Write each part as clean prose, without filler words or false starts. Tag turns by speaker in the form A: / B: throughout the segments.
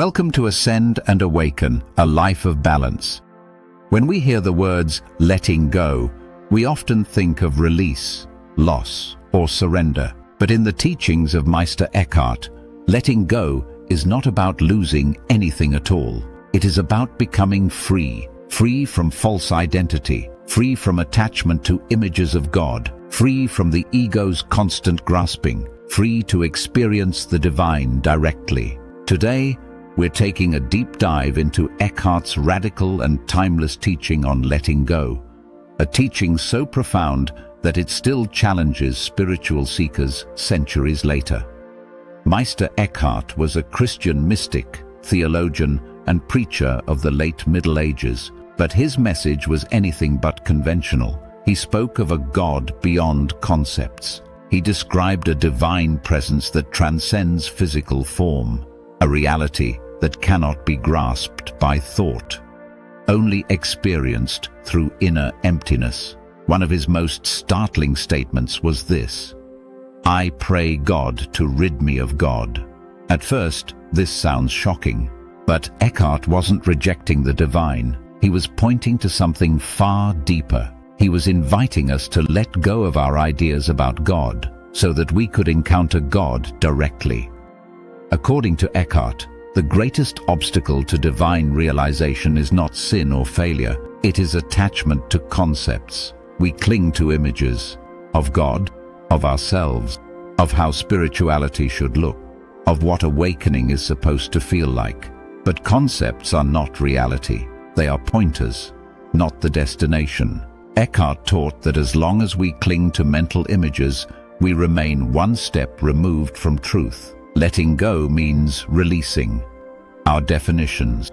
A: Welcome to Ascend and Awaken, a life of balance. When we hear the words letting go, we often think of release, loss, or surrender. But in the teachings of Meister Eckhart, letting go is not about losing anything at all. It is about becoming free, free from false identity, free from attachment to images of God, free from the ego's constant grasping, free to experience the divine directly. Today, we're taking a deep dive into Eckhart's radical and timeless teaching on letting go, a teaching so profound that it still challenges spiritual seekers centuries later. Meister Eckhart was a Christian mystic, theologian, and preacher of the late Middle Ages, but his message was anything but conventional. He spoke of a God beyond concepts. He described a divine presence that transcends physical form, a reality that cannot be grasped by thought, only experienced through inner emptiness. One of his most startling statements was this: "I pray God to rid me of God." At first, this sounds shocking, but Eckhart wasn't rejecting the divine. He was pointing to something far deeper. He was inviting us to let go of our ideas about God so that we could encounter God directly. According to Eckhart, the greatest obstacle to divine realization is not sin or failure. It is attachment to concepts. We cling to images of God, of ourselves, of how spirituality should look, of what awakening is supposed to feel like. But concepts are not reality. They are pointers, not the destination. Eckhart taught that as long as we cling to mental images, we remain one step removed from truth. Letting go means releasing our definitions,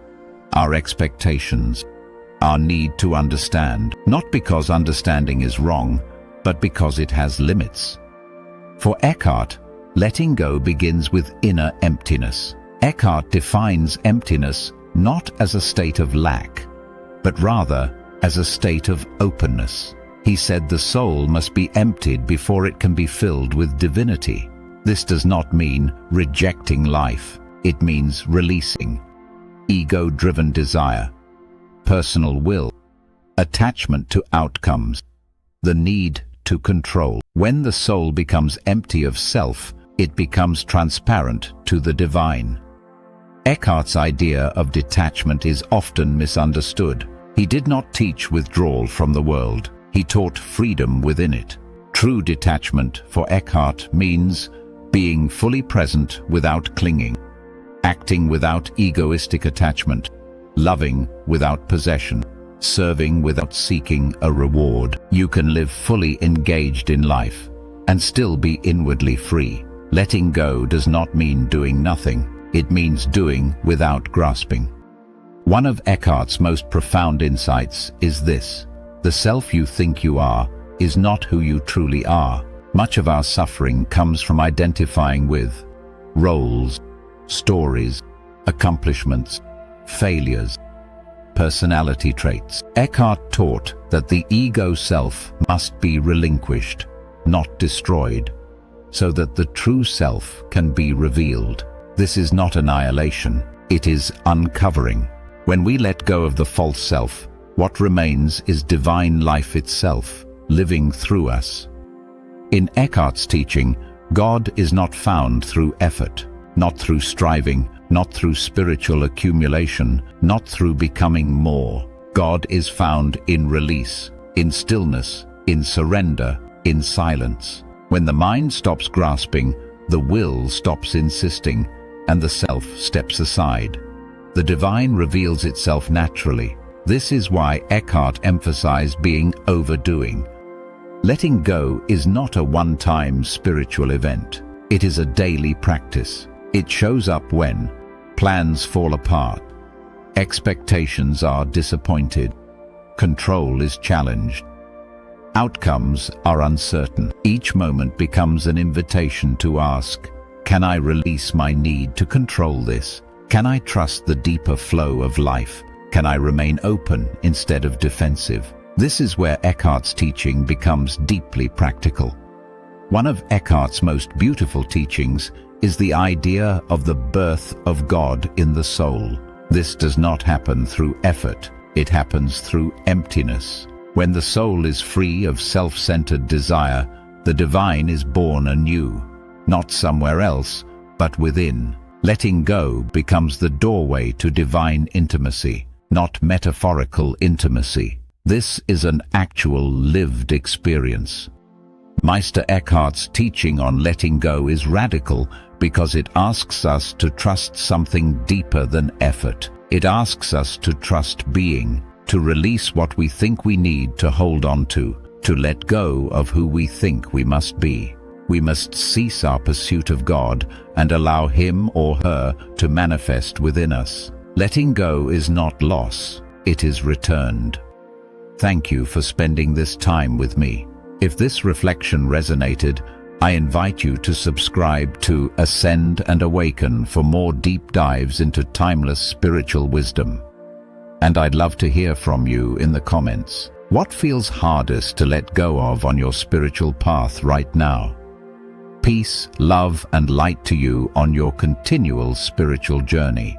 A: our expectations, our need to understand, not because understanding is wrong, but because it has limits. For Eckhart, letting go begins with inner emptiness. Eckhart defines emptiness not as a state of lack, but rather as a state of openness. He said the soul must be emptied before it can be filled with divinity. This does not mean rejecting life. It means releasing ego-driven desire, personal will, attachment to outcomes, the need to control. When the soul becomes empty of self, it becomes transparent to the divine. Eckhart's idea of detachment is often misunderstood. He did not teach withdrawal from the world. He taught freedom within it. True detachment for Eckhart means being fully present without clinging, acting without egoistic attachment, loving without possession, serving without seeking a reward. You can live fully engaged in life and still be inwardly free. Letting go does not mean doing nothing. It means doing without grasping. One of Eckhart's most profound insights is this: the self you think you are is not who you truly are. Much of our suffering comes from identifying with roles, stories, accomplishments, failures, personality traits. Eckhart taught that the ego self must be relinquished, not destroyed, so that the true self can be revealed. This is not annihilation, it is uncovering. When we let go of the false self, what remains is divine life itself, living through us. In Eckhart's teaching, God is not found through effort, not through striving, not through spiritual accumulation, not through becoming more. God is found in release, in stillness, in surrender, in silence. When the mind stops grasping, the will stops insisting, and the self steps aside. The divine reveals itself naturally. This is why Eckhart emphasized being overdoing. Letting go is not a one-time spiritual event. It is a daily practice. It shows up when plans fall apart, expectations are disappointed, control is challenged, outcomes are uncertain. Each moment becomes an invitation to ask, can I release my need to control this? Can I trust the deeper flow of life? Can I remain open instead of defensive? This is where Eckhart's teaching becomes deeply practical. One of Eckhart's most beautiful teachings is the idea of the birth of God in the soul. This does not happen through effort, it happens through emptiness. When the soul is free of self-centered desire, the divine is born anew, not somewhere else, but within. Letting go becomes the doorway to divine intimacy, not metaphorical intimacy. This is an actual lived experience. Meister Eckhart's teaching on letting go is radical because it asks us to trust something deeper than effort. It asks us to trust being, to release what we think we need to hold on to let go of who we think we must be. We must cease our pursuit of God and allow Him or her to manifest within us. Letting go is not loss, it is returned. Thank you for spending this time with me. If this reflection resonated, I invite you to subscribe to Ascend and Awaken for more deep dives into timeless spiritual wisdom. And I'd love to hear from you in the comments. What feels hardest to let go of on your spiritual path right now? Peace, love, and light to you on your continual spiritual journey.